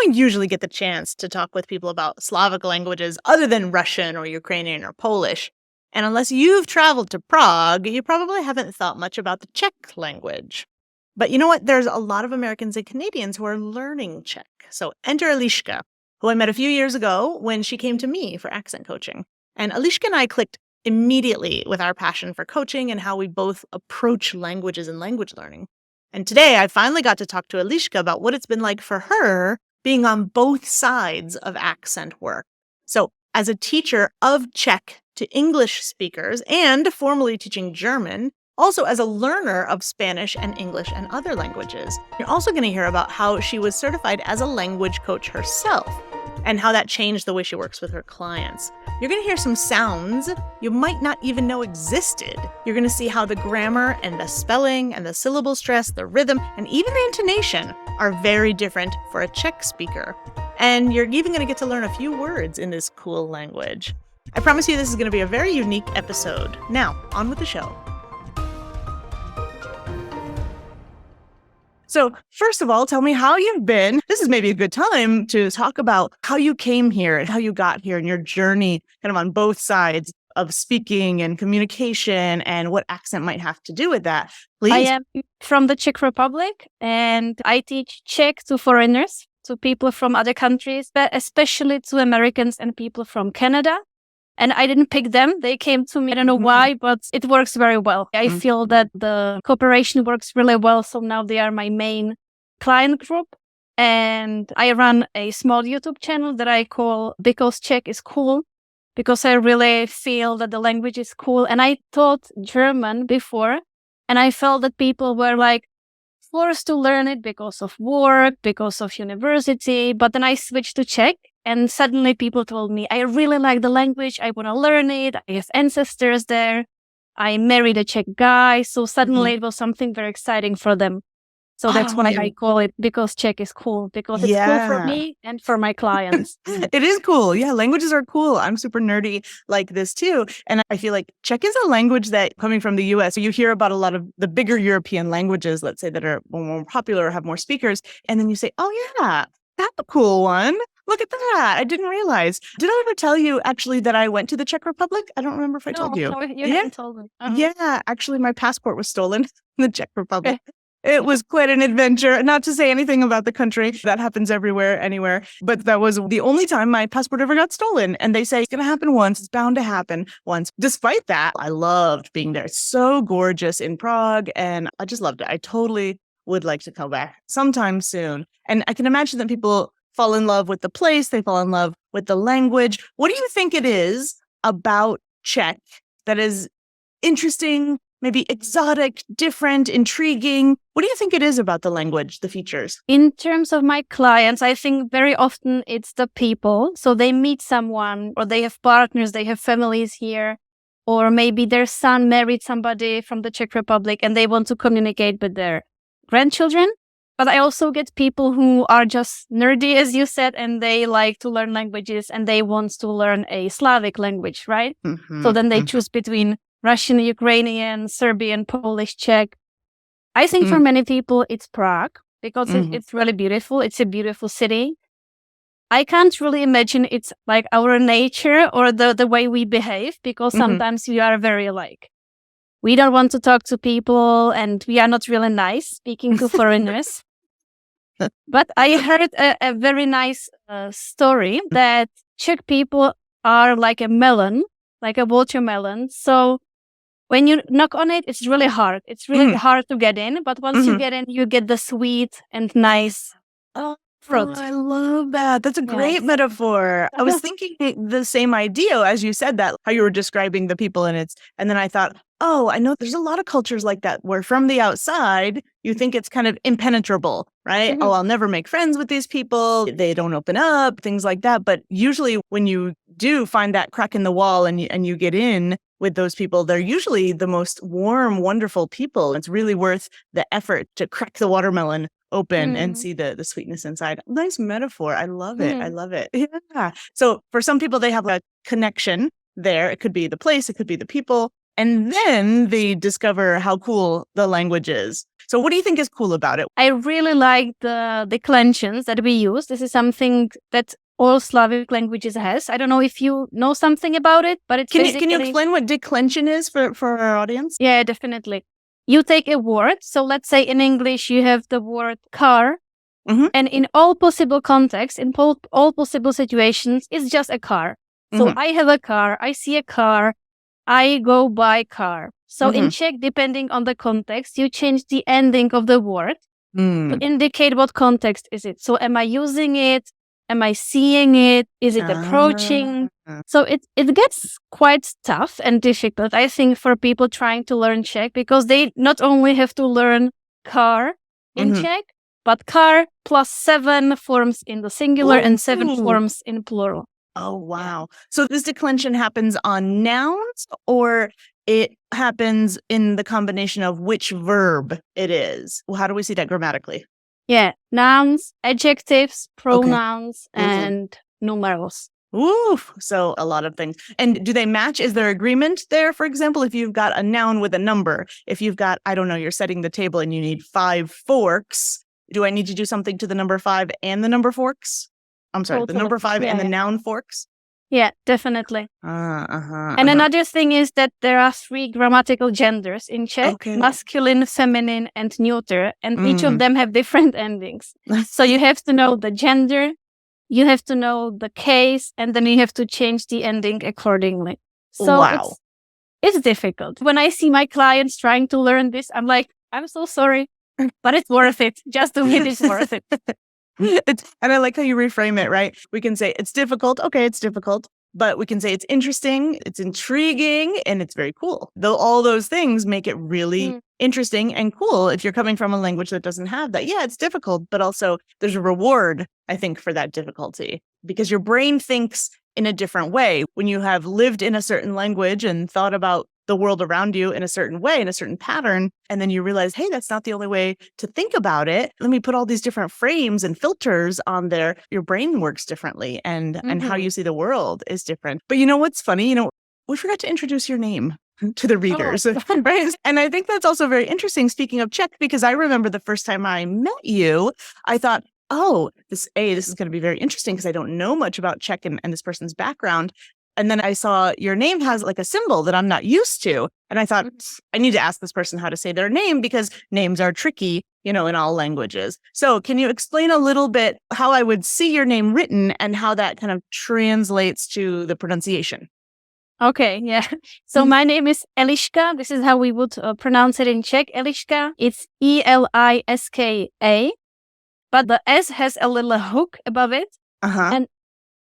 don't usually get the chance to talk with people about Slavic languages other than Russian or Ukrainian or Polish. And unless you've traveled to Prague, you probably haven't thought much about the Czech language. But you know what? There's a lot of Americans and Canadians who are learning Czech. So enter Eliška, who I met a few years ago when she came to me for accent coaching. And Eliška and I clicked immediately with our passion for coaching and how we both approach languages and language learning. And today I finally got to talk to Eliška about what it's been like for her being on both sides of accent work. So as a teacher of Czech to English speakers and formerly teaching German, also as a learner of Spanish and English and other languages. You're also going to hear about how she was certified as a language coach herself and how that changed the way she works with her clients. You're going to hear some sounds you might not even know existed. You're going to see how the grammar and the spelling and the syllable stress, the rhythm, and even the intonation are very different for a Czech speaker. And you're even going to get to learn a few words in this cool language. I promise you this is going to be a very unique episode. Now, on with the show. So first of all, tell me how you've been. This is maybe a good time to talk about how you came here and how you got here and your journey kind of on both sides of speaking and communication and what accent might have to do with that. Please. I am from the Czech Republic and I teach Czech to foreigners, to people from other countries, but especially to Americans and people from Canada. And I didn't pick them. They came to me. I don't know why, but it works very well. I feel that the cooperation works really well. So now they are my main client group. And I run a small YouTube channel that I call Because Czech is Cool, because I really feel that the language is cool. And I taught German before, and I felt that people were like forced to learn it because of work, because of university. But then I switched to Czech. And suddenly people told me, I really like the language. I want to learn it. I have ancestors there. I married a Czech guy. So suddenly it was something very exciting for them. So that's why I call it Because Czech is Cool, because it's cool for me and for my clients. It is cool. Yeah, languages are cool. I'm super nerdy like this too. And I feel like Czech is a language that, coming from the US, you hear about a lot of the bigger European languages, let's say, that are more popular or have more speakers. And then you say, oh yeah, that's a cool one. Look at that. I didn't realize. Did I ever tell you actually that I went to the Czech Republic? I don't remember if I told you. No, you haven't told me. Yeah, actually my passport was stolen in the Czech Republic. It was quite an adventure. Not to say anything about the country. That happens everywhere, anywhere. But that was the only time my passport ever got stolen. And they say it's going to happen once. It's bound to happen once. Despite that, I loved being there. It's so gorgeous in Prague. And I just loved it. I totally would like to come back sometime soon. And I can imagine that people fall in love with the place. They fall in love with the language. What do you think it is about Czech that is interesting, maybe exotic, different, intriguing? What do you think it is about the language, the features? In terms of my clients, I think very often it's the people. So they meet someone or they have partners, they have families here, or maybe their son married somebody from the Czech Republic and they want to communicate with their grandchildren. But I also get people who are just nerdy, as you said, and they like to learn languages and they want to learn a Slavic language, right? So then they choose between Russian, Ukrainian, Serbian, Polish, Czech. I think for many people, it's Prague because it's really beautiful. It's a beautiful city. I can't really imagine it's like our nature or the way we behave because sometimes we are very like, we don't want to talk to people and we are not really nice speaking to foreigners. But I heard a very nice story that Czech people are like a melon, like a watermelon. So when you knock on it, it's really hard. It's really hard to get in. But once you get in, you get the sweet and nice fruit. Oh, I love that. That's a great metaphor. I was thinking the same idea as you said that, how you were describing the people and then I thought, oh, I know there's a lot of cultures like that where from the outside, you think it's kind of impenetrable, right? Oh, I'll never make friends with these people. They don't open up, things like that. But usually when you do find that crack in the wall and you get in with those people, they're usually the most warm, wonderful people. It's really worth the effort to crack the watermelon open and see the sweetness inside. Nice metaphor. I love it. I love it. Yeah. So for some people, they have a connection there. It could be the place. It could be the people. And then they discover how cool the language is. So what do you think is cool about it? I really like the declensions that we use. This is something that all Slavic languages has. I don't know if you know something about it, but it's Can basically... you explain what declension is for our audience? Yeah, definitely. You take a word. So let's say in English, you have the word car. Mhm. And in all possible contexts, in all possible situations, it's just a car. So Mhm. I have a car, I see a car, I go by car. So in Czech, depending on the context, you change the ending of the word to indicate what context is it. So am I using it? Am I seeing it? Is it approaching? So it gets quite tough and difficult, I think, for people trying to learn Czech, because they not only have to learn car in Czech, but car plus 7 forms in the singular and 7 forms in plural. Oh, wow. So this declension happens on nouns, or it happens in the combination of which verb it is? Well, how do we see that grammatically? Yeah, nouns, adjectives, pronouns, and numerals. Ooh, so a lot of things. And do they match? Is there agreement there? For example, if you've got a noun with a number, if you've got, I don't know, you're setting the table and you need 5 forks, do I need to do something to the number 5 and the number forks? I'm sorry, the number 5 and the noun forks? Yeah, definitely. And another thing is that there are 3 grammatical genders in Czech, masculine, feminine, and neuter, and each of them have different endings. So you have to know the gender, you have to know the case, and then you have to change the ending accordingly. So it's difficult. When I see my clients trying to learn this, I'm like, I'm so sorry, but it's worth it. Just do it, it's worth it. And I like how you reframe it, right? We can say it's difficult. Okay, it's difficult. But we can say it's interesting, it's intriguing, and it's very cool. Though all those things make it really interesting and cool if you're coming from a language that doesn't have that. Yeah, it's difficult, but also there's a reward, I think, for that difficulty, because your brain thinks in a different way. When you have lived in a certain language and thought about the world around you in a certain way, in a certain pattern, and then you realize, hey, that's not the only way to think about it. Let me put all these different frames and filters on there. Your brain works differently, and how you see the world is different. But you know what's funny? You know, we forgot to introduce your name to the readers, right? And I think that's also very interesting, speaking of Czech, because I remember the first time I met you, I thought, oh, this is going to be very interesting because I don't know much about Czech and this person's background. And then I saw your name has like a symbol that I'm not used to. And I thought, I need to ask this person how to say their name because names are tricky, you know, in all languages. So can you explain a little bit how I would see your name written and how that kind of translates to the pronunciation? Okay, yeah. So my name is Eliška. This is how we would pronounce it in Czech. Eliška. It's Eliska, but the S has a little hook above it. And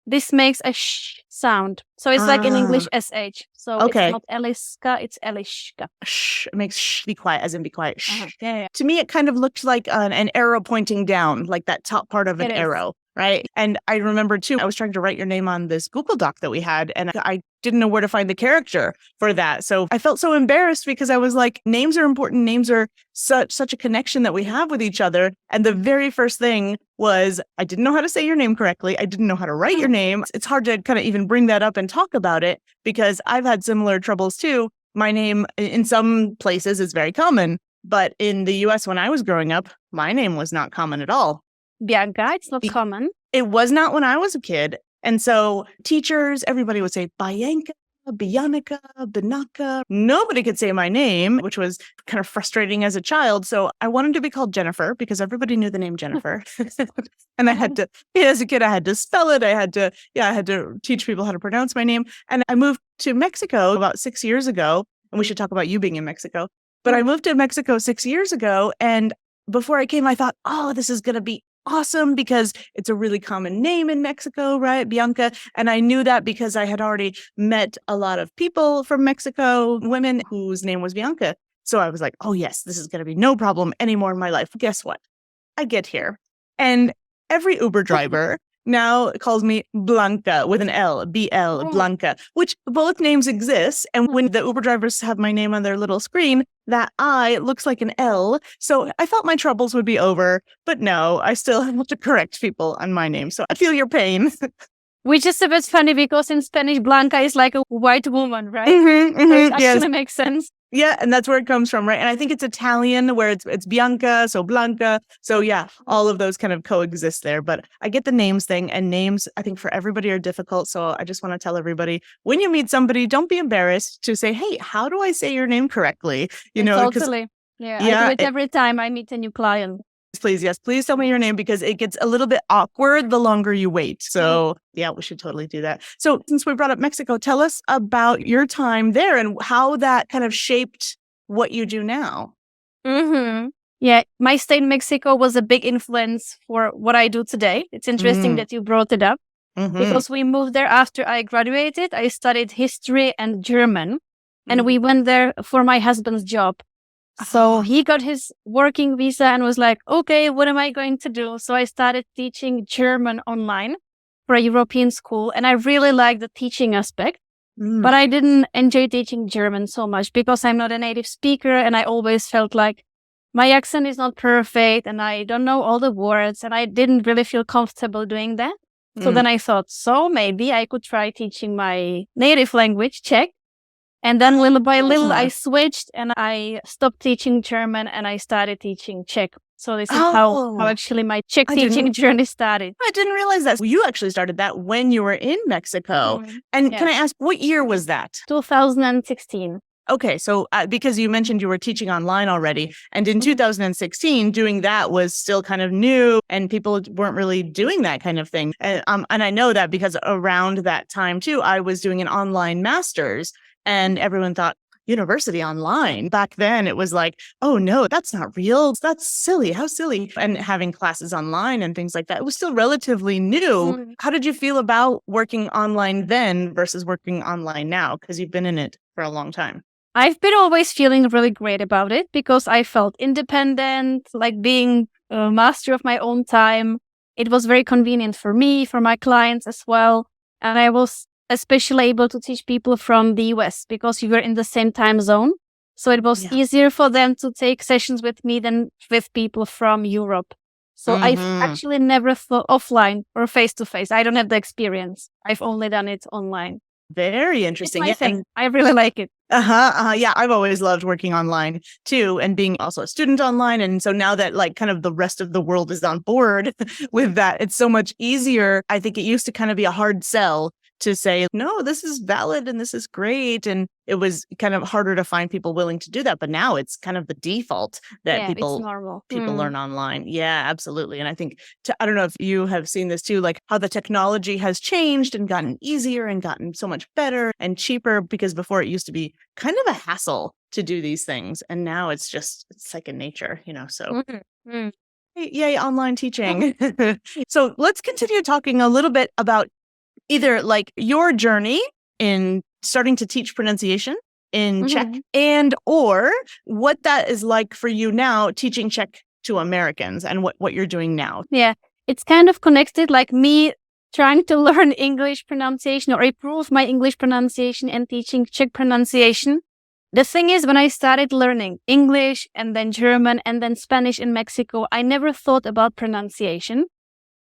this makes a sh sound. So it's like in English SH. So it's not Eliška, it's Eliška. Shh, it makes shh, be quiet, as in be quiet. Shh. To me, it kind of looked like an arrow pointing down, like that top part of an arrow, right? And I remember too, I was trying to write your name on this Google Doc that we had, and I didn't know where to find the character for that. So I felt so embarrassed because I was like, names are important. Names are such a connection that we have with each other. And the very first thing was, I didn't know how to say your name correctly. I didn't know how to write your name. It's hard to kind of even bring that up and talk about it because I've had similar troubles too. My name in some places is very common, but in the US when I was growing up, my name was not common at all. Bianca, it's not common. It was not when I was a kid. And so teachers, everybody would say Bianca, Bianca, Binaka. Nobody could say my name, which was kind of frustrating as a child. So I wanted to be called Jennifer because everybody knew the name Jennifer. And I had to, as a kid, I had to spell it. I had to teach people how to pronounce my name. And I moved to Mexico about 6 years ago. And we should talk about you being in Mexico. But I moved to Mexico 6 years ago. And before I came, I thought, oh, this is going to be awesome because it's a really common name in Mexico, right? Bianca. And I knew that because I had already met a lot of people from Mexico, women whose name was Bianca. So I was like, oh yes, this is going to be no problem anymore in my life. Guess what? I get here and every Uber driver now calls me Blanca with an L, BL, Blanca, which both names exist. And when the Uber drivers have my name on their little screen, that I looks like an L. So I thought my troubles would be over, but no, I still have to correct people on my name. So I feel your pain. Which is a bit funny because in Spanish, Blanca is like a white woman, right? So it actually makes sense. Yeah, and that's where it comes from, right? And I think it's Italian where it's Bianca, so Blanca. So yeah, all of those kind of coexist there. But I get the names thing, and names, I think for everybody are difficult. So I just want to tell everybody, when you meet somebody, don't be embarrassed to say, hey, how do I say your name correctly? Because Totally. Yeah, I yeah, do it every time I meet a new client. please, yes, please tell me your name because it gets a little bit awkward the longer you wait. So yeah, we should totally do that. So since we brought up Mexico, tell us about your time there and how that kind of shaped what you do now. Mm-hmm. Yeah, my stay in Mexico was a big influence for what I do today. It's interesting that you brought it up because we moved there after I graduated. I studied history and German, and we went there for my husband's job. So he got his working visa and was like, okay, what am I going to do? So I started teaching German online for a European school. And I really liked the teaching aspect, but I didn't enjoy teaching German so much because I'm not a native speaker. And I always felt like my accent is not perfect and I don't know all the words. And I didn't really feel comfortable doing that. So then I thought, so maybe I could try teaching my native language, Czech. And then little by little, I switched and I stopped teaching German and I started teaching Czech. So this is how actually my Czech teaching journey started. I didn't realize that. You actually started that when you were in Mexico. And can I ask, what year was that? 2016. Okay, so because you mentioned you were teaching online already, and in 2016, doing that was still kind of new, and people weren't really doing that kind of thing. And I know that because around that time too, I was doing an online master's. And everyone thought, university online. Back then, it was like, oh, no, that's not real. That's silly. How silly. And having classes online and things like that, it was still relatively new. How did you feel about working online then versus working online now? Because you've been in it for a long time. I've been always feeling really great about it because I felt independent, like being a master of my own time. It was very convenient for me, for my clients as well. And I was especially able to teach people from the US because we were in the same time zone. So it was easier for them to take sessions with me than with people from Europe. So I've actually never thought offline or face-to-face. I don't have the experience. I've only done it online. Very interesting. It's my thing. I really like it. Yeah, I've always loved working online too and being also a student online. And so now that like kind of the rest of the world is on board with that, it's so much easier. I think it used to kind of be a hard sell to say, no, this is valid and this is great. And it was kind of harder to find people willing to do that. But now it's kind of the default that people learn online. Yeah, absolutely. And I think, I don't know if you have seen this too, like how the technology has changed and gotten easier and gotten so much better and cheaper, because before it used to be kind of a hassle to do these things. And now it's second nature, so. Yay, online teaching. So let's continue talking a little bit about either like your journey in starting to teach pronunciation in Czech and or what that is like for you now teaching Czech to Americans and what you're doing now. Yeah, it's kind of connected, like me trying to learn English pronunciation or improve my English pronunciation and teaching Czech pronunciation. The thing is, when I started learning English and then German and then Spanish in Mexico, I never thought about pronunciation.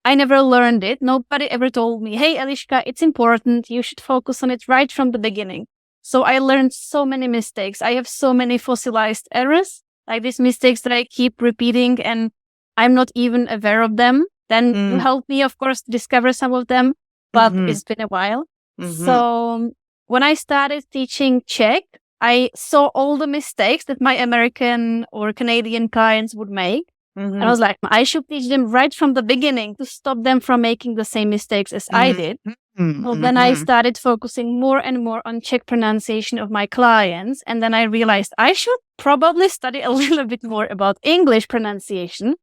I never learned it. Nobody ever told me, hey, Eliška, it's important. You should focus on it right from the beginning. So I learned so many mistakes. I have so many fossilized errors, like these mistakes that I keep repeating and I'm not even aware of them. Then you helped me, of course, discover some of them, but it's been a while. So when I started teaching Czech, I saw all the mistakes that my American or Canadian clients would make. And I was like, I should teach them right from the beginning to stop them from making the same mistakes as I did. Well, then I started focusing more and more on Czech pronunciation of my clients. And then I realized I should probably study a little bit more about English pronunciation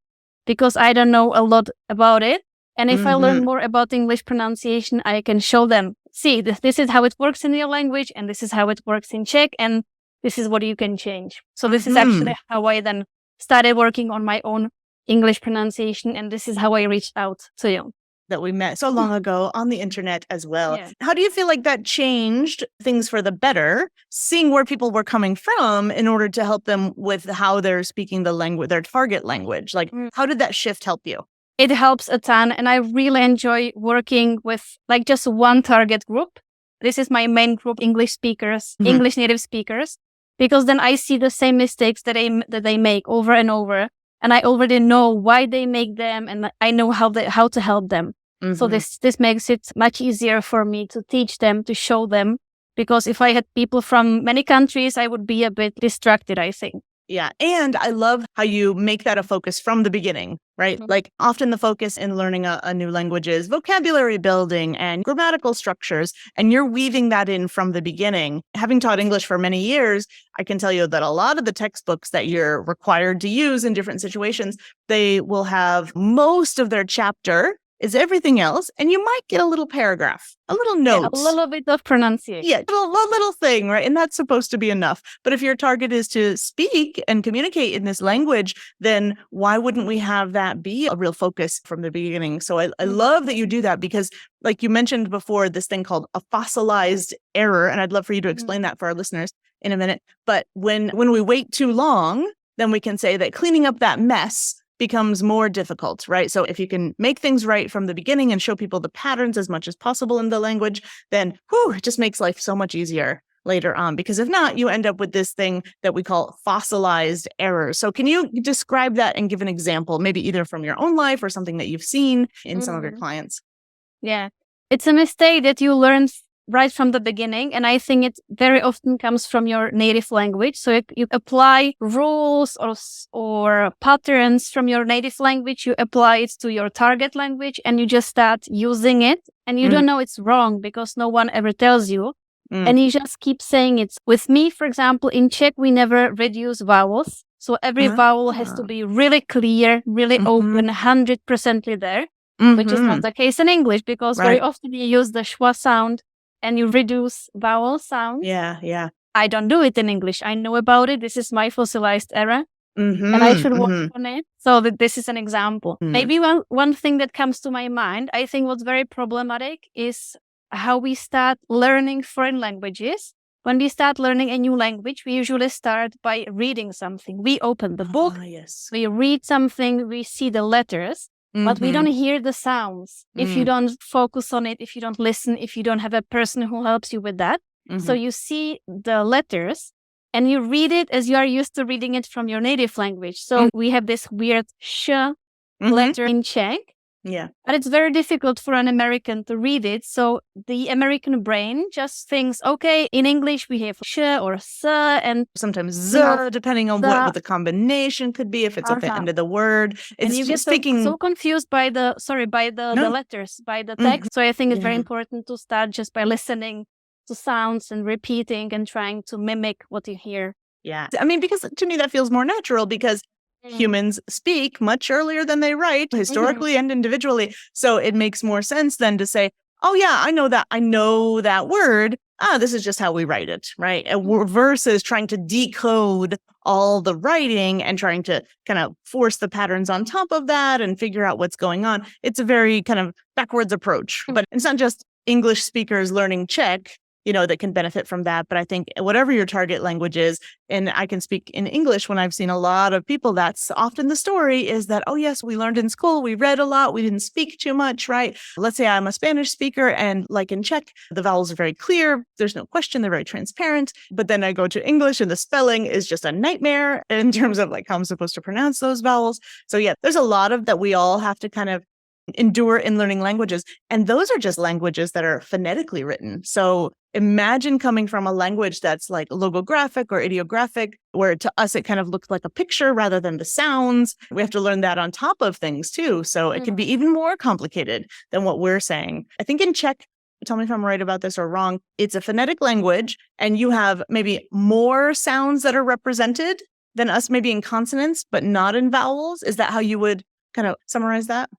because I don't know a lot about it. And if I learn more about English pronunciation, I can show them, see, this is how it works in your language and this is how it works in Czech and this is what you can change. So this is actually how I then started working on my own English pronunciation, and this is how I reached out to you. That we met so long ago on the internet as well. Yeah. How do you feel like that changed things for the better, seeing where people were coming from in order to help them with how they're speaking the language, their target language? Like, how did that shift help you? It helps a ton, and I really enjoy working with like just one target group. This is my main group, English speakers, English native speakers. because then I see the same mistakes that they make over and over, and I already know why they make them, and I know how to help them. So this makes it much easier for me to teach them, to show them, because if I had people from many countries, I would be a bit distracted, I think. Yeah. And I love how you make that a focus from the beginning, right? Like often the focus in learning a new language is vocabulary building and grammatical structures, and you're weaving that in from the beginning. Having taught English for many years, I can tell you that a lot of the textbooks that you're required to use in different situations, they will have most of their chapter is everything else, and you might get a little paragraph, a little note. Yeah, a little bit of pronunciation. Yeah, a little thing, right? And that's supposed to be enough. But if your target is to speak and communicate in this language, then why wouldn't we have that be a real focus from the beginning? So I love that you do that, because like you mentioned before, this thing called a fossilized error, and I'd love for you to explain that for our listeners in a minute. But when we wait too long, then we can say that cleaning up that mess becomes more difficult, right? So if you can make things right from the beginning and show people the patterns as much as possible in the language, then it just makes life so much easier later on. Because if not, you end up with this thing that we call fossilized errors. So can you describe that and give an example, maybe either from your own life or something that you've seen in some of your clients? Yeah, it's a mistake that you learn right from the beginning, and I think it very often comes from your native language. So you apply rules or patterns from your native language, you apply it to your target language, and you just start using it, and you don't know it's wrong because no one ever tells you, and you just keep saying it. With me, for example, in Czech, we never reduce vowels. So every vowel has to be really clear, really open, 100% there, which is not the case in English, because very often you use the schwa sound and you reduce vowel sounds. Yeah. I don't do it in English. I know about it. This is my fossilized error, and I should work on it. So this is an example. Maybe one thing that comes to my mind, I think what's very problematic is how we start learning foreign languages. When we start learning a new language, we usually start by reading something. We open the book, we read something, we see the letters, but we don't hear the sounds if you don't focus on it, if you don't listen, if you don't have a person who helps you with that. So you see the letters and you read it as you are used to reading it from your native language. So we have this weird sh letter in Czech. Yeah. But it's very difficult for an American to read it. So the American brain just thinks, okay, in English we have sh or s, and sometimes z, depending on what the combination could be, if it's at the end of the word. And you get so confused by the letters, by the text. So I think it's very important to start just by listening to sounds and repeating and trying to mimic what you hear. Yeah. I mean, because to me that feels more natural, because humans speak much earlier than they write, historically and individually. So it makes more sense than to say, oh yeah, I know that word. This is just how we write it, right? Versus trying to decode all the writing and trying to kind of force the patterns on top of that and figure out what's going on. It's a very kind of backwards approach. But it's not just English speakers learning Czech, that can benefit from that. But I think whatever your target language is, and I can speak in English when I've seen a lot of people, that's often the story is that, oh yes, we learned in school, we read a lot, we didn't speak too much, right? Let's say I'm a Spanish speaker, and like in Czech, the vowels are very clear. There's no question. They're very transparent. But then I go to English and the spelling is just a nightmare in terms of like how I'm supposed to pronounce those vowels. So yeah, there's a lot of that we all have to kind of endure in learning languages. And those are just languages that are phonetically written. So imagine coming from a language that's like logographic or ideographic, where to us it kind of looks like a picture rather than the sounds. We have to learn that on top of things too. So it can be even more complicated than what we're saying. I think in Czech, tell me if I'm right about this or wrong, it's a phonetic language, and you have maybe more sounds that are represented than us, maybe in consonants, but not in vowels. Is that how you would kind of summarize that?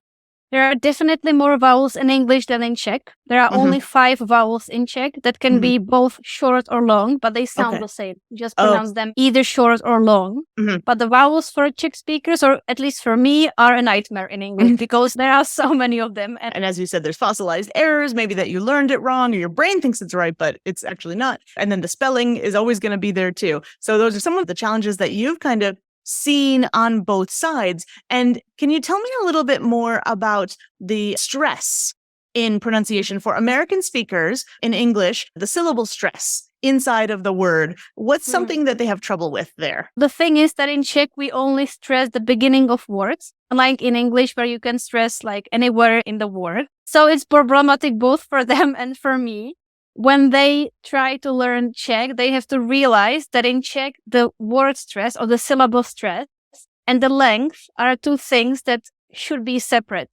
There are definitely more vowels in English than in Czech. There are only 5 vowels in Czech that can be both short or long, but they sound the same. You just pronounce them either short or long. But the vowels for Czech speakers, or at least for me, are a nightmare in English because there are so many of them. And as you said, there's fossilized errors, maybe that you learned it wrong or your brain thinks it's right, but it's actually not. And then the spelling is always going to be there too. So those are some of the challenges that you've kind of seen on both sides. And can you tell me a little bit more about the stress in pronunciation for American speakers in English, the syllable stress inside of the word. What's something that they have trouble with there? The thing is that in Czech, we only stress the beginning of words, unlike in English, where you can stress like anywhere in the word. So it's problematic both for them and for me. When they try to learn Czech, they have to realize that in Czech, the word stress or the syllable stress and the length are two things that should be separate.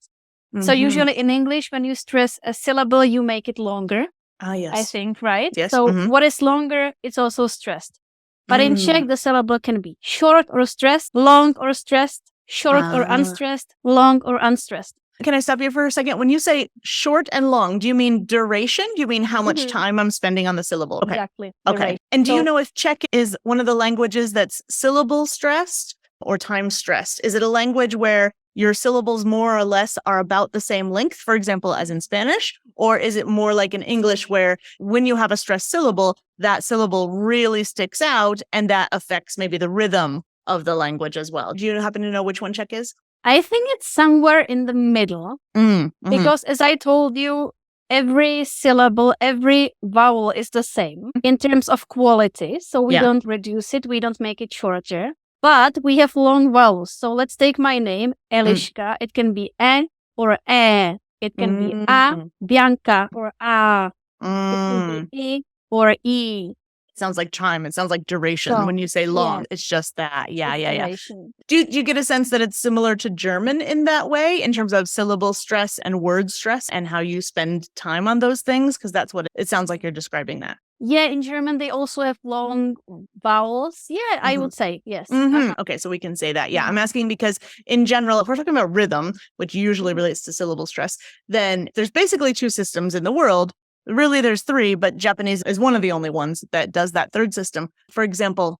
So usually in English, when you stress a syllable, you make it longer. Ah, yes. I think, right? Yes. So what is longer, it's also stressed. But in Czech, the syllable can be short or stressed, long or stressed, short or unstressed, long or unstressed. Can I stop you for a second? When you say short and long, do you mean duration? Do you mean how much time I'm spending on the syllable? Okay. Exactly. Okay. Duration. And do you know if Czech is one of the languages that's syllable stressed or time stressed? Is it a language where your syllables more or less are about the same length, for example, as in Spanish? Or is it more like in English where when you have a stressed syllable, that syllable really sticks out and that affects maybe the rhythm of the language as well? Do you happen to know which one Czech is? I think it's somewhere in the middle because as I told you, every syllable, every vowel is the same in terms of quality. So we don't reduce it. We don't make it shorter. But we have long vowels. So let's take my name, Eliška. It can be E or E. It can be A, Bianca, or A. It can be E or E. It sounds like time. It sounds like duration. So, when you say long, it's just that. Yeah. Duration. Do you get a sense that it's similar to German in that way, in terms of syllable stress and word stress and how you spend time on those things? Because that's what it sounds like you're describing that. Yeah, in German, they also have long vowels. Yeah, I would say, yes. Okay, so we can say that. Yeah, I'm asking because in general, if we're talking about rhythm, which usually relates to syllable stress, then there's basically two systems in the world. Really, there's three, but Japanese is one of the only ones that does that third system. For example,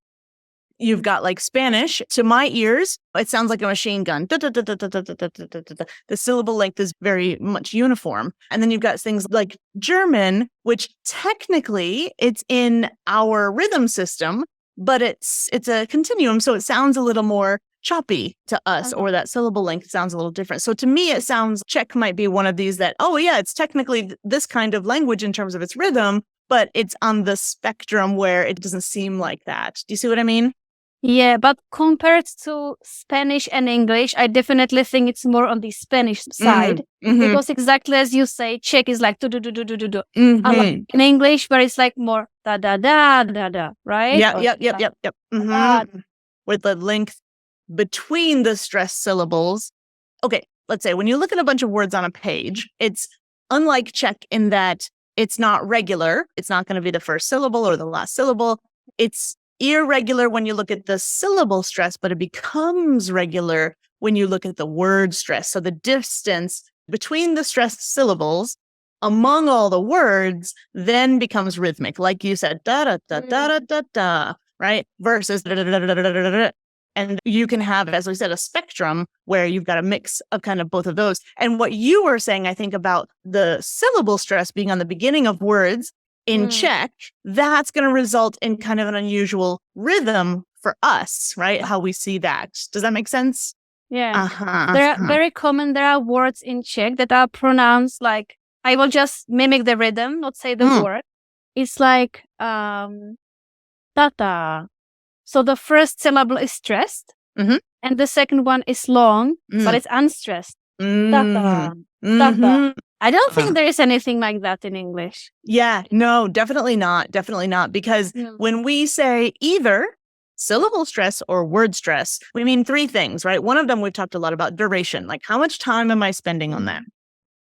you've got like Spanish. To my ears, it sounds like a machine gun. The syllable length is very much uniform. And then you've got things like German, which technically it's in our rhythm system, but it's a continuum. So it sounds a little more choppy to us, or that syllable length sounds a little different. So to me, it sounds Czech might be one of these that, oh yeah, it's technically this kind of language in terms of its rhythm, but it's on the spectrum where it doesn't seem like that. Do you see what I mean? Yeah, but compared to Spanish and English, I definitely think it's more on the Spanish side because exactly as you say, Czech is like do. Unlike in English, where it's like more da, right? Yep. With the length between the stressed syllables. Okay, let's say when you look at a bunch of words on a page, it's unlike Czech in that it's not regular. It's not going to be the first syllable or the last syllable. It's irregular when you look at the syllable stress, but it becomes regular when you look at the word stress. So the distance between the stressed syllables among all the words then becomes rhythmic. Like you said, da, right? Versus da. And you can have, as we said, a spectrum where you've got a mix of kind of both of those. And what you were saying, I think, about the syllable stress being on the beginning of words in Czech, that's going to result in kind of an unusual rhythm for us, right? How we see that. Does that make sense? Yeah. There are very common, there are words in Czech that are pronounced like, I will just mimic the rhythm, not say the word. It's like tata. So the first syllable is stressed and the second one is long, but it's unstressed. Tata. I don't think there is anything like that in English. Yeah, no, definitely not. Definitely not. Because when we say either syllable stress or word stress, we mean three things, right? One of them we've talked a lot about duration, like how much time am I spending on that?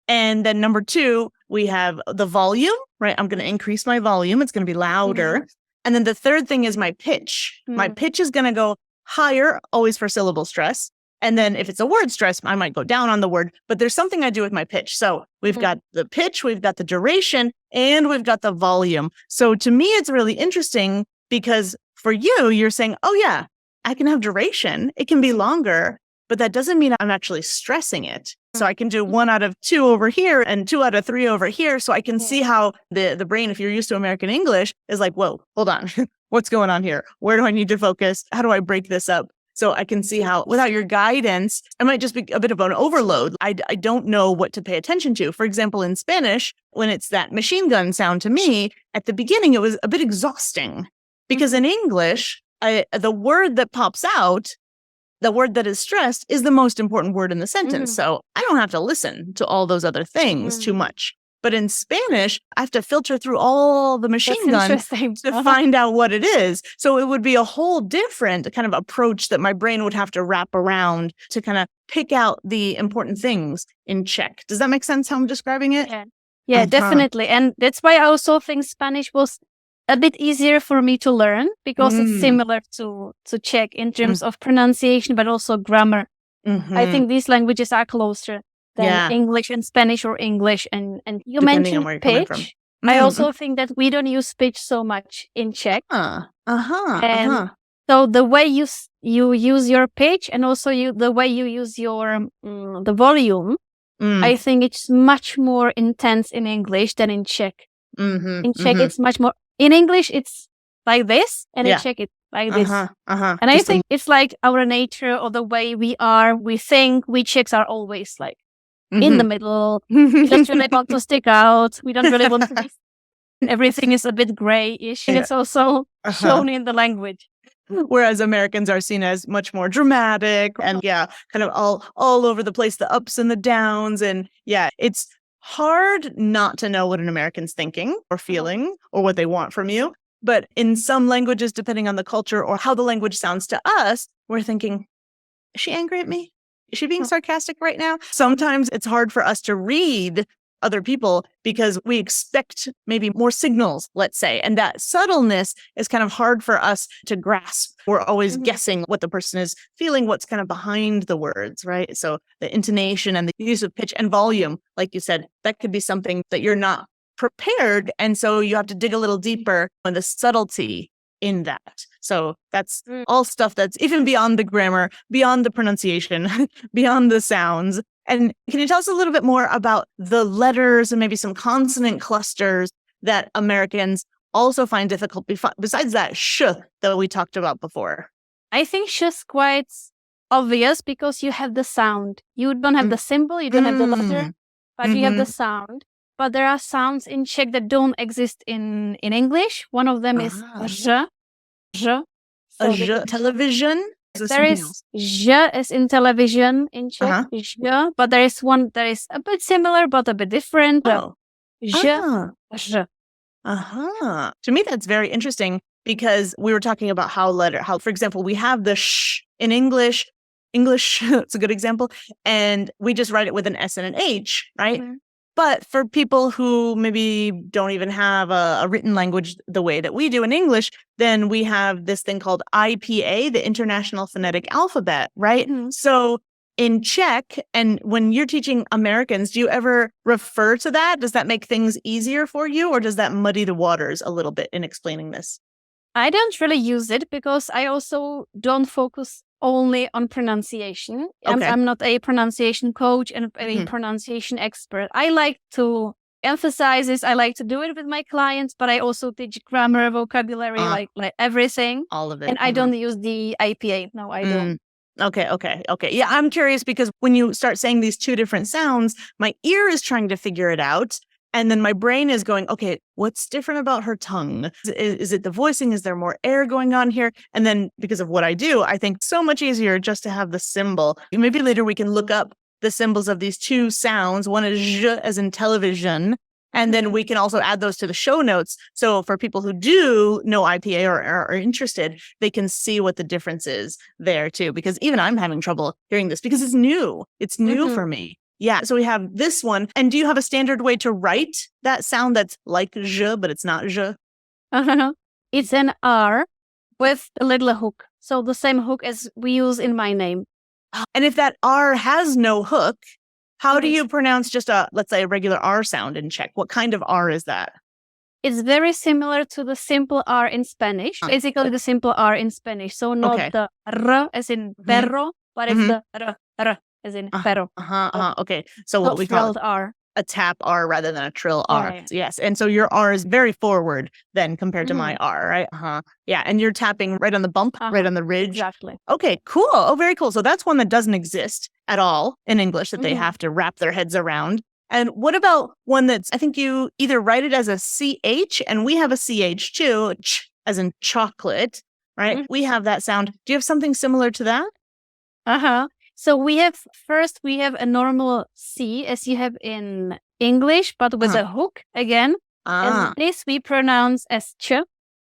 And then number two, we have the volume, right? I'm going to increase my volume. It's going to be louder. And then the third thing is my pitch. My pitch is going to go higher, always for syllable stress. And then if it's a word stress, I might go down on the word, but there's something I do with my pitch. So we've got the pitch, we've got the duration, and we've got the volume. So to me, it's really interesting because for you, you're saying, oh yeah, I can have duration. It can be longer, but that doesn't mean I'm actually stressing it. So I can do 1 out of 2 over here and 2 out of 3 over here. So I can see how the brain, if you're used to American English, is like, whoa, hold on. What's going on here? Where do I need to focus? How do I break this up? So I can see how without your guidance, it might just be a bit of an overload. I don't know what to pay attention to. For example, in Spanish, when it's that machine gun sound to me, at the beginning, it was a bit exhausting because in English, the word that pops out, the word that is stressed is the most important word in the sentence. So I don't have to listen to all those other things too much. But in Spanish, I have to filter through all the machine gun to find out what it is. So it would be a whole different kind of approach that my brain would have to wrap around to kind of pick out the important things in Czech. Does that make sense how I'm describing it? Yeah, definitely. And that's why I also think Spanish was a bit easier for me to learn because it's similar to Czech in terms of pronunciation, but also grammar. I think these languages are closer than English and Spanish or English. And you mentioned pitch. I also think that we don't use pitch so much in Czech. So the way you use your pitch and also the way you use your the volume, I think it's much more intense in English than in Czech. In Czech, it's much more. In English, it's like this, and in Czech, it's like this. And I think it's like our nature or the way we are. We think we Czechs are always like in the middle. We don't really want to stick out. We don't really want to be. Everything is a bit grayish, and it's also shown in the language. Whereas Americans are seen as much more dramatic and kind of all over the place, the ups and the downs. And it's hard not to know what an American's thinking or feeling or what they want from you. But in some languages, depending on the culture or how the language sounds to us, we're thinking, is she angry at me? Is she being sarcastic right now? Sometimes it's hard for us to read other people because we expect maybe more signals, let's say. And that subtleness is kind of hard for us to grasp. We're always guessing what the person is feeling, what's kind of behind the words, right? So the intonation and the use of pitch and volume, like you said, that could be something that you're not prepared. And so you have to dig a little deeper on the subtlety in that. So that's all stuff that's even beyond the grammar, beyond the pronunciation, beyond the sounds. And can you tell us a little bit more about the letters and maybe some consonant clusters that Americans also find difficult besides that sh that we talked about before? I think sh is quite obvious because you have the sound. You don't have the symbol, you don't have the letter, but you have the sound. But there are sounds in Czech that don't exist in English. One of them is ž. Television? There is j as in television in Czech, j, but there is one that is a bit similar but a bit different. J. To me, that's very interesting because we were talking about how, for example, we have the sh in English. English, it's a good example. And we just write it with an S and an H, right? But for people who maybe don't even have a written language the way that we do in English, then we have this thing called IPA, the International Phonetic Alphabet, right? So in Czech, and when you're teaching Americans, do you ever refer to that? Does that make things easier for you, or does that muddy the waters a little bit in explaining this? I don't really use it because I also don't focus only on pronunciation. I'm not a pronunciation coach and a pronunciation expert. I like to emphasize this. I like to do it with my clients, but I also teach grammar, vocabulary, like everything. All of it. And I don't use the IPA. No, I don't. Okay. Yeah, I'm curious because when you start saying these two different sounds, my ear is trying to figure it out. And then my brain is going, okay, what's different about her tongue? Is it the voicing? Is there more air going on here? And then because of what I do, I think so much easier just to have the symbol. Maybe later we can look up the symbols of these two sounds. One is j as in television. And then we can also add those to the show notes. So for people who do know IPA or are interested, they can see what the difference is there too. Because even I'm having trouble hearing this because it's new. It's new for me. Yeah, so we have this one. And do you have a standard way to write that sound that's like j, but it's not j? It's an R with a little hook. So the same hook as we use in my name. And if that R has no hook, how do you pronounce just let's say, a regular R sound in Czech? What kind of R is that? It's very similar to the simple R in Spanish. Basically, the simple R in Spanish. So not the R as in perro, but it's the R as in perro. Okay. So what we call R. a tap R rather than a trill R. Yeah. Yes. And so your R is very forward then compared to my R, right? Yeah. And you're tapping right on the bump, right on the ridge. Exactly. Okay, cool. Oh, very cool. So that's one that doesn't exist at all in English that they have to wrap their heads around. And what about one that's, I think you either write it as a CH, and we have a CH too, as in chocolate, right? We have that sound. Do you have something similar to that? So we have a normal C as you have in English, but with a hook again. And this we pronounce as ch.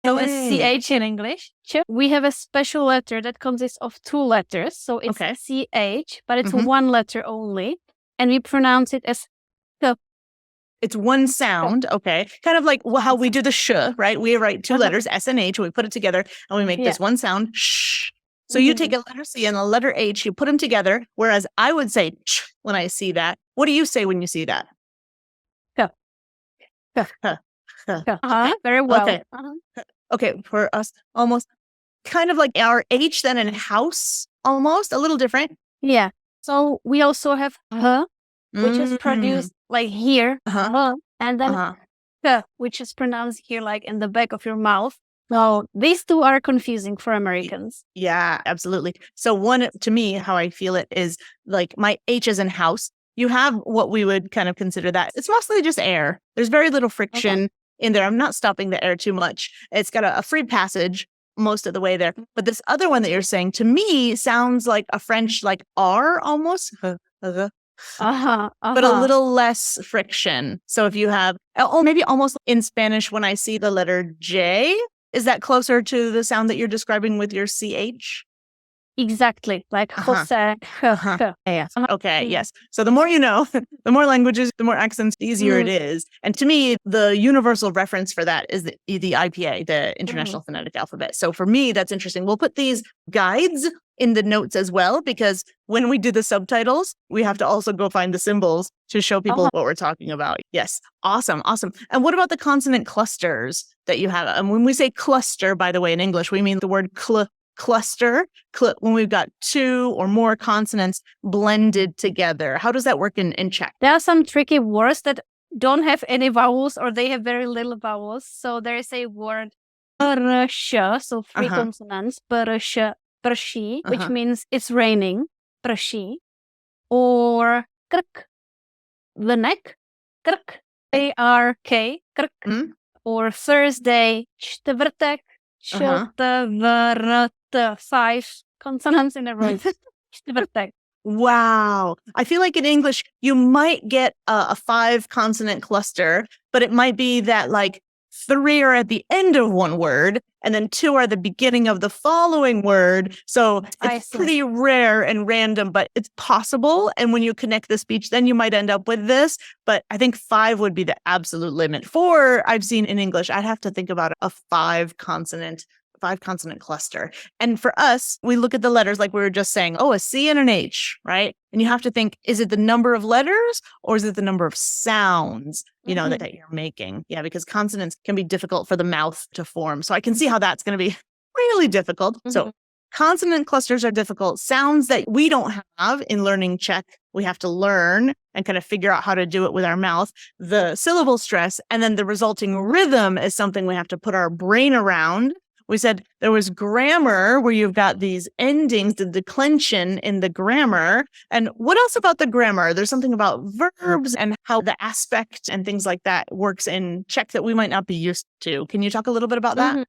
So as CH in English. Ch. We have a special letter that consists of 2 letters. So it's CH, but it's one letter only. And we pronounce it as k. It's one sound, okay. Kind of like how we do the sh, right? We write 2 letters, S and H, and we put it together, and we make this one sound, sh. So you take a letter C and a letter H, you put them together, whereas I would say ch when I see that. What do you say when you see that? Very well. Okay. Okay, for us, almost kind of like our H then in house, almost, a little different. Yeah. So we also have which is produced like here, and then which is pronounced here like in the back of your mouth. So these 2 are confusing for Americans. Yeah, absolutely. So one, to me, how I feel it is like my H is in house. You have what we would kind of consider that. It's mostly just air. There's very little friction in there. I'm not stopping the air too much. It's got a free passage most of the way there. But this other one that you're saying, to me, sounds like a French like R almost. But a little less friction. So if you have, maybe almost in Spanish when I see the letter J, is that closer to the sound that you're describing with your CH? Exactly, like Jose. Okay, yes. So the more you know, the more languages, the more accents, the easier it is. And to me, the universal reference for that is the IPA, the International Phonetic Alphabet. So for me, that's interesting. We'll put these guides in the notes as well, because when we do the subtitles, we have to also go find the symbols to show people what we're talking about. Yes. Awesome. And what about the consonant clusters that you have? And when we say cluster, by the way, in English, we mean the word cluster, when we've got 2 or more consonants blended together. How does that work in Czech? There are some tricky words that don't have any vowels, or they have very little vowels. So there is a word, so 3 consonants, prší, which means it's raining, prší, or krk, the neck, krk, A-R-K, krk, or Thursday, čtvrtek, 5 consonants in a row. Čtvrtek. Wow. I feel like in English, you might get a 5 consonant cluster, but it might be that like 3 are at the end of one word, and then 2 are the beginning of the following word. So it's pretty rare and random, but it's possible. And when you connect the speech, then you might end up with this. But I think 5 would be the absolute limit. 4, I've seen in English, I'd have to think about a 5 consonant cluster. And for us, we look at the letters like we were just saying, a C and an H, right? And you have to think, is it the number of letters or is it the number of sounds, that you're making? Yeah, because consonants can be difficult for the mouth to form. So I can see how that's going to be really difficult. So consonant clusters are difficult. Sounds that we don't have in learning Czech, we have to learn and kind of figure out how to do it with our mouth. The syllable stress and then the resulting rhythm is something we have to put our brain around. We said there was grammar where you've got these endings, the declension in the grammar. And what else about the grammar? There's something about verbs and how the aspect and things like that works in Czech that we might not be used to. Can you talk a little bit about that?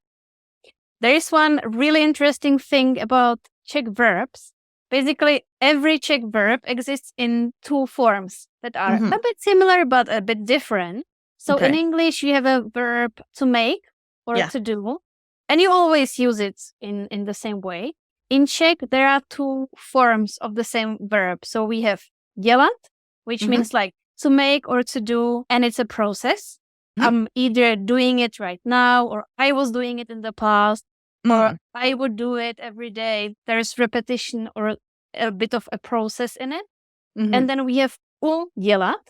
There is one really interesting thing about Czech verbs. Basically, every Czech verb exists in 2 forms that are a bit similar but a bit different. So in English, you have a verb to make or to do. And you always use it in the same way. In Czech, there are 2 forms of the same verb. So we have dělat, which means like to make or to do, and it's a process. I'm either doing it right now, or I was doing it in the past, or I would do it every day. There's repetition or a bit of a process in it. And then we have udělat,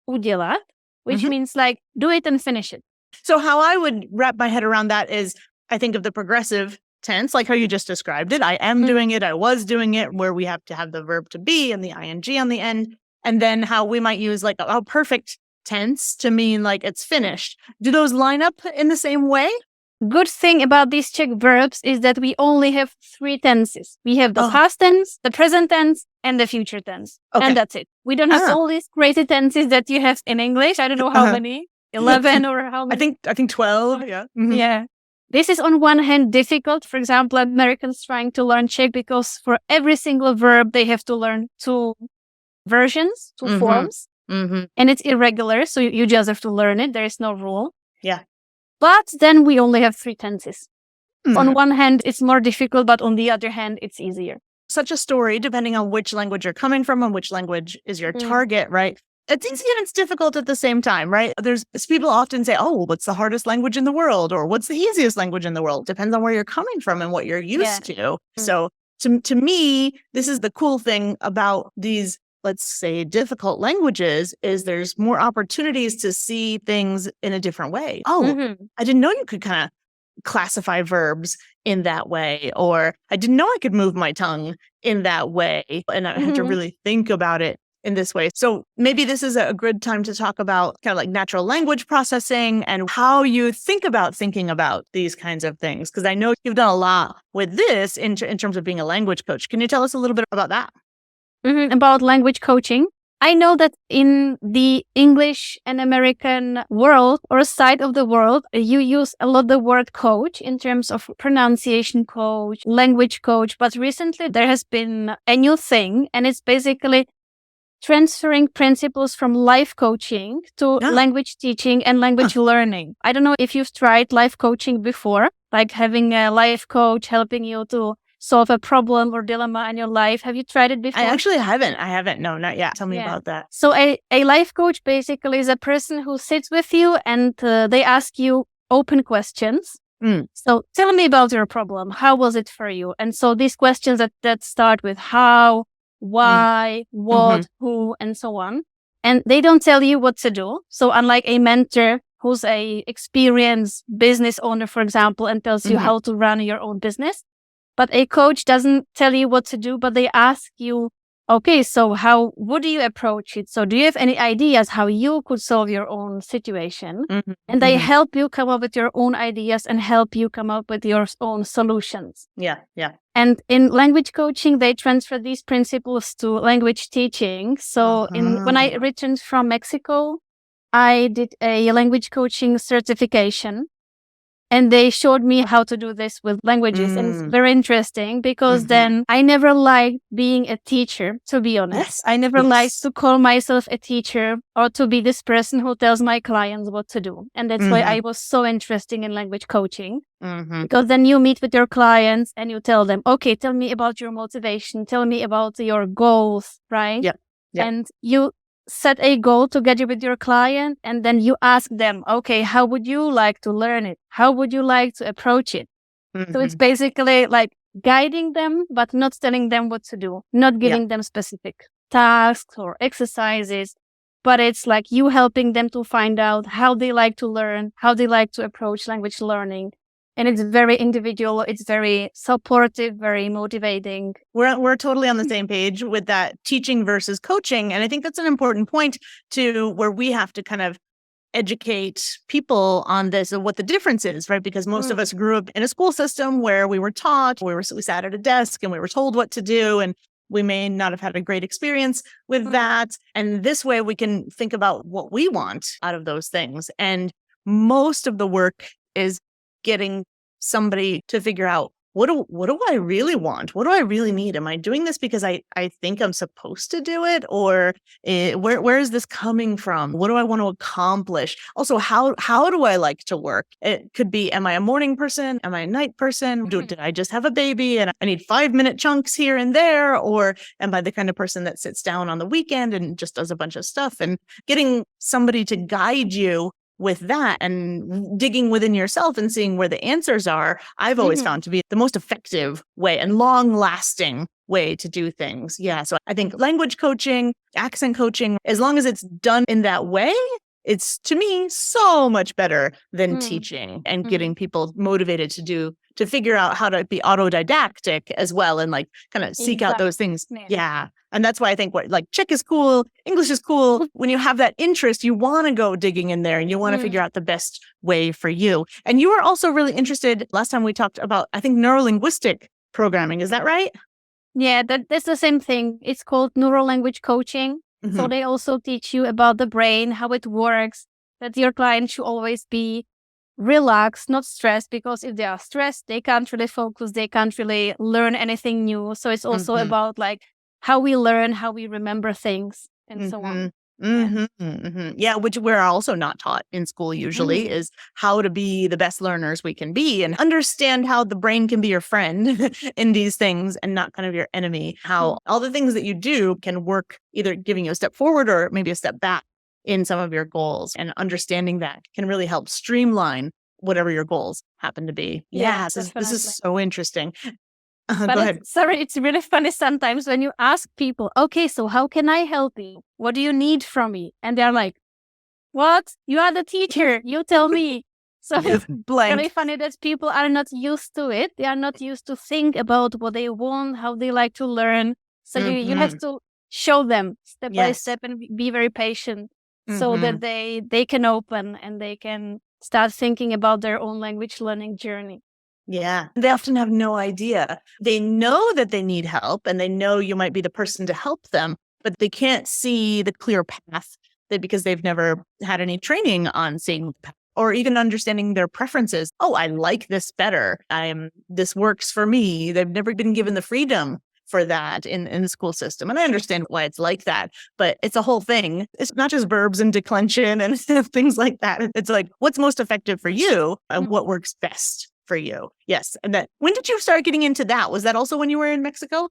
udělat, which means like do it and finish it. So how I would wrap my head around that is I think of the progressive tense, like how you just described it. I am doing it. I was doing it, where we have to have the verb to be and the ing on the end. and then how we might use like a perfect tense to mean like it's finished. Do those line up in the same way? Good thing about these Czech verbs is that we only have 3 tenses. We have the Oh. past tense, the present tense, and the future tense. Okay. And that's it. We don't have Ah. all these crazy tenses that you have in English. I don't know how many, 11 or how many. I think 12. Yeah. Mhm. Yeah. This is on one hand difficult. For example, Americans trying to learn Czech because for every single verb, they have to learn 2 versions, 2 Mhm. forms. Mm-hmm. And it's irregular. So you just have to learn it. There is no rule. Yeah. But then we only have 3 tenses. Mhm. On one hand, it's more difficult, but on the other hand, it's easier. Such a story, depending on which language you're coming from and which language is your Mm. target, right? It's easy and it's difficult at the same time, right? People often say, oh, what's the hardest language in the world? Or what's the easiest language in the world? Depends on where you're coming from and what you're used to. Mm. So to me, this is the cool thing about these, let's say, difficult languages is there's more opportunities to see things in a different way. Oh, Mhm. I didn't know you could kind of classify verbs in that way, or I didn't know I could move my tongue in that way. And I had to Mhm. really think about it in this way. So maybe this is a good time to talk about kind of like natural language processing and how you think about thinking about these kinds of things. Because I know you've done a lot with this in terms of being a language coach. Can you tell us a little bit about that? About language coaching. I know that in the English and American world or side of the world, you use a lot the word coach in terms of pronunciation coach, language coach. But recently there has been a new thing, and it's basically transferring principles from life coaching to Ah. language teaching and language learning. I don't know if you've tried life coaching before, like having a life coach helping you to solve a problem or dilemma in your life. Have you tried it before? I actually haven't. I haven't. No, not yet. Tell me Yeah. about that. So a life coach basically is a person who sits with you and they ask you open questions. Mm. So tell me about your problem. How was it for you? And so these questions that start with how, why, what, who, and so on. And they don't tell you what to do. So unlike a mentor who's a experienced business owner, for example, and tells you how to run your own business, but a coach doesn't tell you what to do, but they ask you, okay, so how would you approach it? So do you have any ideas how you could solve your own situation? And they help you come up with your own ideas and help you come up with your own solutions. Yeah. Yeah. And in language coaching, they transfer these principles to language teaching. So when I returned from Mexico, I did a language coaching certification. And they showed me how to do this with languages. And it's very interesting because then I never liked being a teacher, to be honest. Yes. I never liked to call myself a teacher or to be this person who tells my clients what to do. And that's why I was so interested in language coaching. Because then you meet with your clients and you tell them, okay, tell me about your motivation. Tell me about your goals, right? Yep. And you set a goal together with your client, and then you ask them, okay, how would you like to learn it? How would you like to approach it? So it's basically like guiding them, but not telling them what to do, not giving them specific tasks or exercises, but it's like you helping them to find out how they like to learn, how they like to approach language learning. And it's very individual. It's very supportive, very motivating. We're totally on the same page with that teaching versus coaching. And I think that's an important point to where we have to kind of educate people on this and what the difference is, right? Because most of us grew up in a school system where we were taught, we sat at a desk and we were told what to do. And we may not have had a great experience with that. And this way we can think about what we want out of those things. And most of the work is getting somebody to figure out what do I really want? What do I really need? Am I doing this because I think I'm supposed to do it? Or where is this coming from? What do I want to accomplish? Also, how do I like to work? It could be, am I a morning person? Am I a night person? Did I just have a baby and I need 5-minute chunks here and there? Or am I the kind of person that sits down on the weekend and just does a bunch of stuff? And getting somebody to guide you with that and digging within yourself and seeing where the answers are, I've always found to be the most effective way and long-lasting way to do things. Yeah. So I think language coaching, accent coaching, as long as it's done in that way, it's, to me, so much better than teaching and getting people motivated to do to figure out how to be autodidactic as well and like kind of seek out those things. Yeah. Yeah. And that's why I think like Czech is cool, English is cool. When you have that interest, you want to go digging in there and you want to figure out the best way for you. And you were also really interested, last time we talked about, I think, neurolinguistic programming. Is that right? Yeah, that's the same thing. It's called Neurolanguage Coaching. So they also teach you about the brain, how it works, that your client should always be relaxed, not stressed, because if they are stressed, they can't really focus, they can't really learn anything new. So it's also about like how we learn, how we remember things, and so on. Yeah, which we're also not taught in school usually is how to be the best learners we can be and understand how the brain can be your friend in these things and not kind of your enemy. How all the things that you do can work, either giving you a step forward or maybe a step back in some of your goals, and understanding that can really help streamline whatever your goals happen to be. Yeah, this is so interesting. Go ahead. It's really funny sometimes when you ask people, okay, so how can I help you? What do you need from me? And they're like, what? You are the teacher. You tell me. So it's really funny that people are not used to it. They are not used to think about what they want, how they like to learn. So you have to show them step by step and be very patient so that they can open and they can start thinking about their own language learning journey. Yeah. They often have no idea. They know that they need help and they know you might be the person to help them, but they can't see the clear path because they've never had any training on seeing the path or even understanding their preferences. Oh, I like this better. This works for me. They've never been given the freedom for that in the school system. And I understand why it's like that, but it's a whole thing. It's not just verbs and declension and things like that. It's like, what's most effective for you and what works best for you. Yes. And when did you start getting into that? Was that also when you were in Mexico?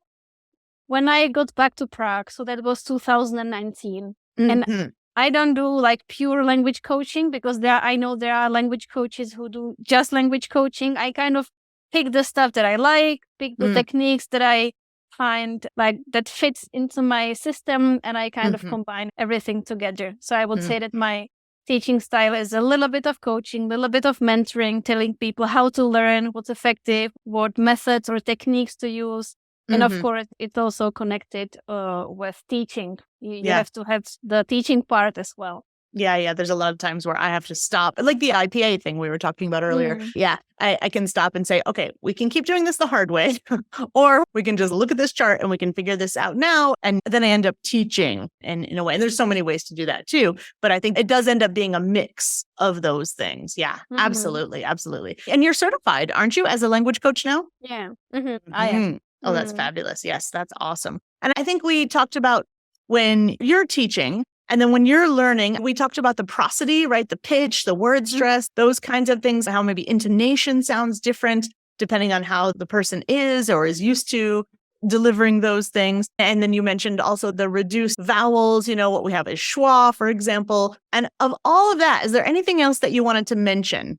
When I got back to Prague. So that was 2019. And I don't do like pure language coaching because I know there are language coaches who do just language coaching. I kind of pick the stuff that I like, pick the techniques that I find like that fits into my system, and I kind of combine everything together. So I would say that my teaching style is a little bit of coaching, a little bit of mentoring, telling people how to learn, what's effective, what methods or techniques to use. And of course, it's also connected with teaching. You have to have the teaching part as well. Yeah. There's a lot of times where I have to stop, like the IPA thing we were talking about earlier. Yeah, I can stop and say, okay, we can keep doing this the hard way, or we can just look at this chart and we can figure this out now. And then I end up teaching in a way. And there's so many ways to do that too. But I think it does end up being a mix of those things. Yeah, absolutely. And you're certified, aren't you, as a language coach now? Yeah, I am. Oh, that's fabulous. Yes, that's awesome. And I think we talked about when you're teaching, and then when you're learning, we talked about the prosody, right? The pitch, the word stress, those kinds of things, how maybe intonation sounds different depending on how the person is or is used to delivering those things. And then you mentioned also the reduced vowels, what we have is schwa, for example. And of all of that, is there anything else that you wanted to mention?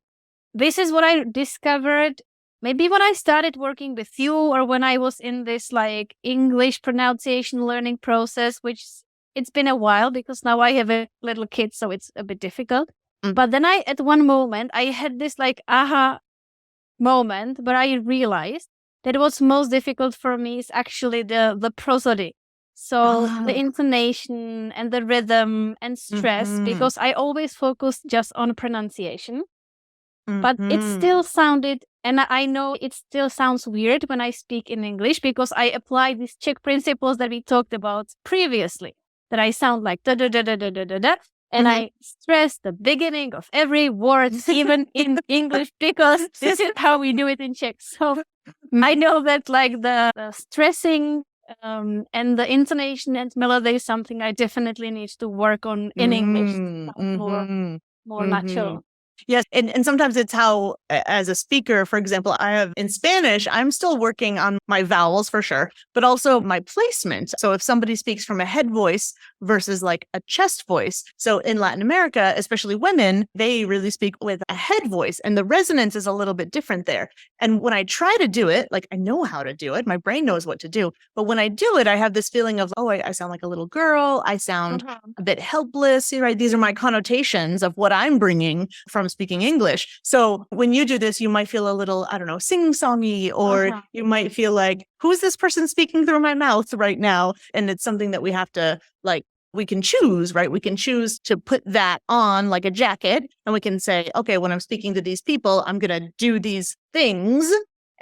This is what I discovered maybe when I started working with you or when I was in this like English pronunciation learning process, which it's been a while because now I have a little kid, so it's a bit difficult. But then at one moment, I had this like aha moment where I realized that what's most difficult for me is actually the prosody. So the intonation and the rhythm and stress, because I always focused just on pronunciation. But it still sounded, and I know it still sounds weird when I speak in English because I apply these Czech principles that we talked about previously. That I sound like da-da-da-da-da-da-da. And I stress the beginning of every word, even in English, because this is how we do it in Czech. So I know that like the stressing and the intonation and melody is something I definitely need to work on in English. More natural. Yes. And sometimes it's how, as a speaker, for example, in Spanish, I'm still working on my vowels for sure, but also my placement. So if somebody speaks from a head voice versus like a chest voice. So in Latin America, especially women, they really speak with a head voice, and the resonance is a little bit different there. And when I try to do it, like I know how to do it, my brain knows what to do. But when I do it, I have this feeling of, oh, I sound like a little girl. I sound a bit helpless, right? These are my connotations of what I'm bringing from speaking English. So when you do this, you might feel a little, I don't know, sing-songy, or you might feel like, who is this person speaking through my mouth right now? And it's something that we have to we can choose, right? We can choose to put that on like a jacket, and we can say, okay, when I'm speaking to these people, I'm going to do these things.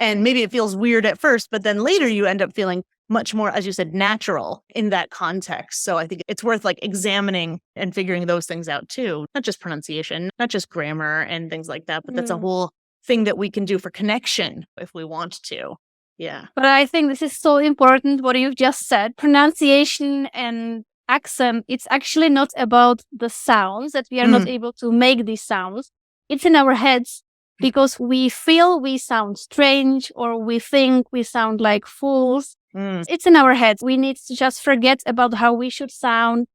And maybe it feels weird at first, but then later you end up feeling much more, as you said, natural in that context. So I think it's worth like examining and figuring those things out too. Not just pronunciation, not just grammar and things like that, but that's a whole thing that we can do for connection if we want to. Yeah. But I think this is so important what you've just said. Pronunciation and accent, it's actually not about the sounds, that we are not able to make these sounds. It's in our heads because we feel we sound strange, or we think we sound like fools. It's in our heads. We need to just forget about how we should sound,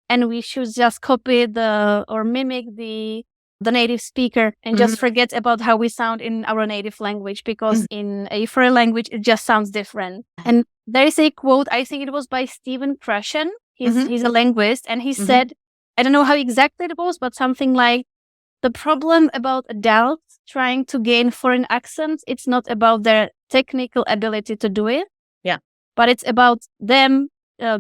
and we should just copy or mimic the native speaker, and just forget about how we sound in our native language, because in a foreign language, it just sounds different. And there is a quote, I think it was by Stephen Krashen. He's a linguist, and he said, I don't know how exactly it was, but something like, the problem about adults trying to gain foreign accents, it's not about their technical ability to do it. Yeah. But it's about them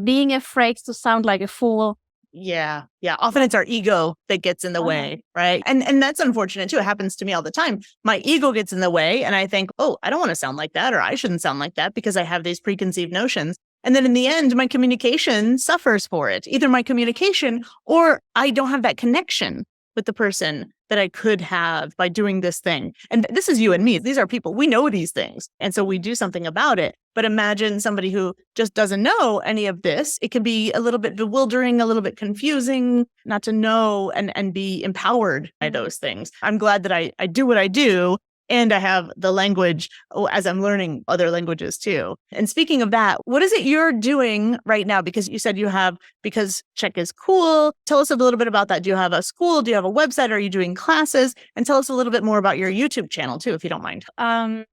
being afraid to sound like a fool. Yeah. Yeah. Often it's our ego that gets in the way, right? And that's unfortunate too. It happens to me all the time. My ego gets in the way, and I think, oh, I don't want to sound like that, or I shouldn't sound like that, because I have these preconceived notions. And then in the end, my communication suffers for it. Either my communication, or I don't have that connection with the person that I could have by doing this thing. And this is you and me. These are people. We know these things. And so we do something about it. But imagine somebody who just doesn't know any of this. It can be a little bit bewildering, a little bit confusing, not to know and be empowered by those things. I'm glad that I do what I do. And I have the language as I'm learning other languages too. And speaking of that, what is it you're doing right now? Because you said you have, because Czech is cool. Tell us a little bit about that. Do you have a school? Do you have a website? Are you doing classes? And tell us a little bit more about your YouTube channel too, if you don't mind. I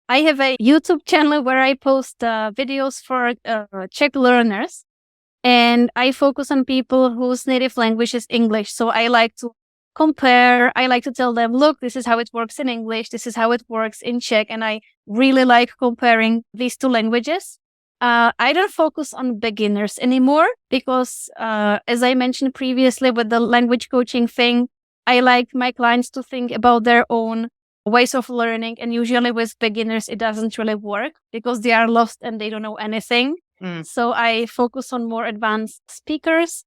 have a YouTube channel where I post videos for Czech learners. And I focus on people whose native language is English. So I like to compare. I like to tell them, look, this is how it works in English. This is how it works in Czech. And I really like comparing these two languages. I don't focus on beginners anymore because, as I mentioned previously with the language coaching thing, I like my clients to think about their own ways of learning. And usually with beginners, it doesn't really work because they are lost and they don't know anything. So I focus on more advanced speakers.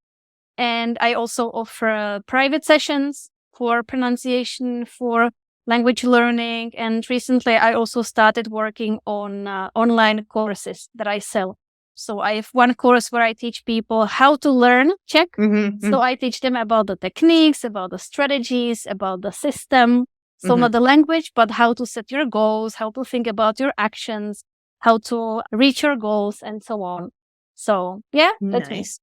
And I also offer private sessions for pronunciation, for language learning. And recently, I also started working on online courses that I sell. So I have one course where I teach people how to learn Czech. So I teach them about the techniques, about the strategies, about the system. So not the language, but how to set your goals, how to think about your actions, how to reach your goals, and so on. So yeah, that's nice.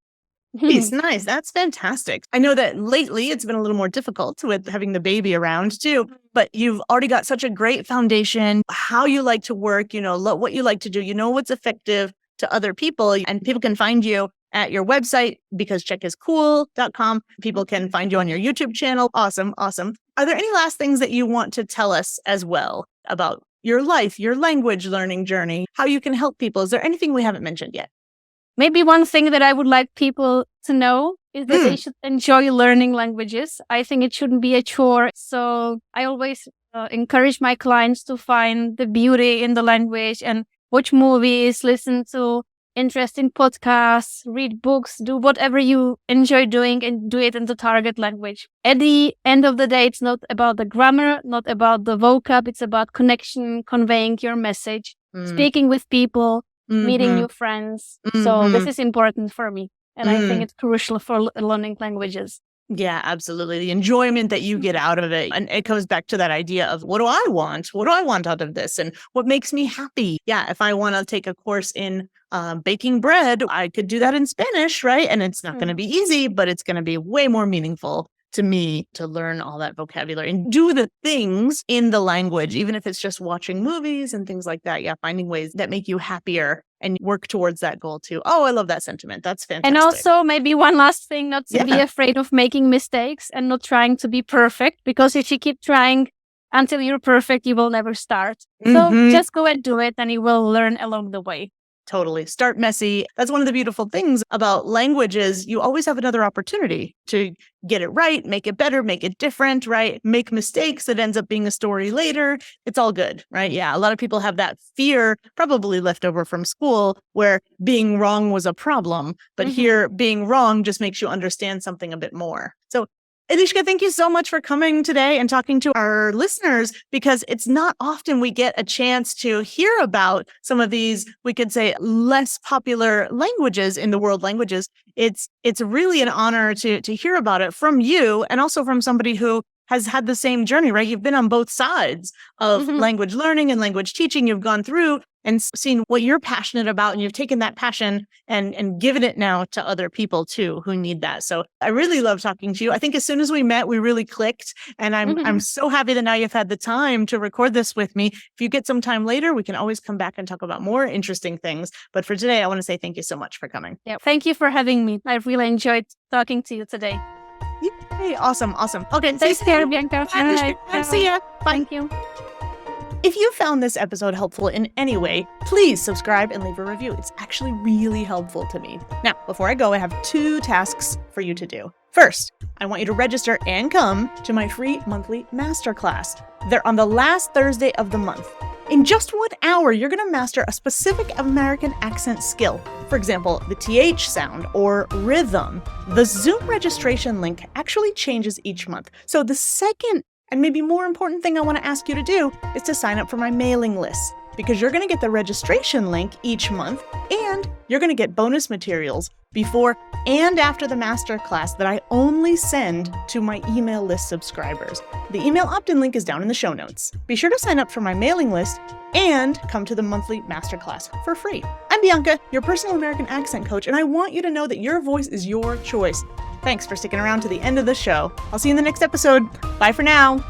Nice. That's fantastic. I know that lately it's been a little more difficult with having the baby around too, but you've already got such a great foundation, how you like to work, what you like to do, what's effective to other people, and people can find you at your website, becausecheckiscool.com. People can find you on your YouTube channel. Awesome. Awesome. Are there any last things that you want to tell us as well about your life, your language learning journey, how you can help people? Is there anything we haven't mentioned yet? Maybe one thing that I would like people to know is that they should enjoy learning languages. I think it shouldn't be a chore. So I always encourage my clients to find the beauty in the language and watch movies, listen to interesting podcasts, read books, do whatever you enjoy doing and do it in the target language. At the end of the day, it's not about the grammar, not about the vocab. It's about connection, conveying your message, speaking with people, meeting new friends. So this is important for me. And I think it's crucial for learning languages. Yeah, absolutely. The enjoyment that you get out of it. And it comes back to that idea of what do I want? What do I want out of this? And what makes me happy? Yeah, if I want to take a course in baking bread, I could do that in Spanish, right? And it's not going to be easy, but it's going to be way more meaningful to me to learn all that vocabulary and do the things in the language, even if it's just watching movies and things like that. Yeah, finding ways that make you happier and work towards that goal too. Oh, I love that sentiment. That's fantastic. And also maybe one last thing, not to be afraid of making mistakes and not trying to be perfect, because if you keep trying until you're perfect, you will never start. So just go and do it and you will learn along the way. Totally. Start messy. That's one of the beautiful things about language is you always have another opportunity to get it right, make it better, make it different, right? Make mistakes that ends up being a story later. It's all good, right? Yeah. A lot of people have that fear probably left over from school where being wrong was a problem, but here being wrong just makes you understand something a bit more. So Eliška, thank you so much for coming today and talking to our listeners, because it's not often we get a chance to hear about some of these, we could say, less popular languages in the world languages. It's really an honor to hear about it from you and also from somebody who has had the same journey, right? You've been on both sides of language learning and language teaching. You've gone through and seen what you're passionate about, and you've taken that passion and given it now to other people too who need that. So I really love talking to you. I think as soon as we met, we really clicked, and I'm so happy that now you've had the time to record this with me. If you get some time later, we can always come back and talk about more interesting things. But for today, I want to say thank you so much for coming. Yeah, thank you for having me. I really enjoyed talking to you today. Yay, awesome. Okay, take care, Bianca. See ya. Bye. Thank you. If you found this episode helpful in any way, please subscribe and leave a review. It's actually really helpful to me. Now, before I go, I have 2 tasks for you to do. First, I want you to register and come to my free monthly masterclass. They're on the last Thursday of the month. In just 1 hour, you're going to master a specific American accent skill. For example, the TH sound or rhythm. The Zoom registration link actually changes each month. So the second and maybe more important thing I want to ask you to do is to sign up for my mailing list, because you're going to get the registration link each month and you're going to get bonus materials before and after the masterclass that I only send to my email list subscribers. The email opt-in link is down in the show notes. Be sure to sign up for my mailing list and come to the monthly masterclass for free. I'm Bianca, your personal American accent coach, and I want you to know that your voice is your choice. Thanks for sticking around to the end of the show. I'll see you in the next episode. Bye for now.